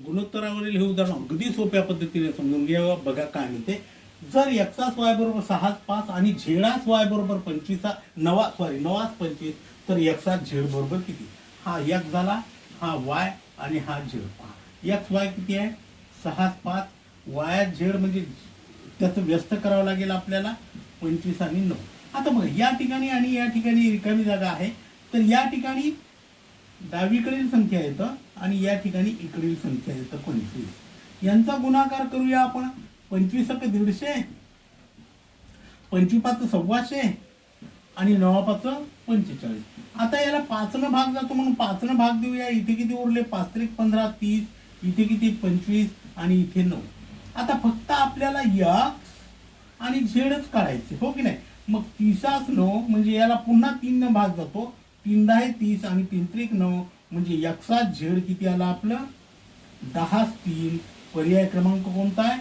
गुणोत्तरावरील हे उदाहरण अगदी सोप्या पद्धतीने समजून घ्या. बघा काय म्हणते. जर एक्सास वाय बरोबर 6 5 आणि झेडास वाय बरोबर 25 9 25 तर एक्सास झेड बरोबर किती. हा एक्स झाला, हा वाय आणि हा झेड. पहा एक्स वाय किती आहे 6 5, वाय झेड म्हणजे त्याचं व्यस्त करावं लागेल आपल्याला 25 आणि 9. आता बघा या ठिकाणी आणि या ठिकाणी रिकामी जागा आहे, तर या ठिकाणी डावीकडील संख्या येतं आणि या ठिकाणी इकडील संख्या येतं 25. यांचा गुणाकार करूया आपण. 25 × 150, 25 × 125 आणि 9 × 45. आता याला 5 न भाग जातो म्हणून 5 न भाग देऊया. इथे किती उरले 5 × 15 30, इथे किती 25 आणि इथे 9. आता फक्त आपल्याला एक्स आणि झेडच काढायचे, हो की नाही. मग 30 9 म्हणजे याला पुन्हा 3 न भाग जातो. 3 10 30 आणि 3 3 9 म्हणजे एक्सास झेड किती आला आपलं 10 3. पर्याय क्रमांक कोणता आहे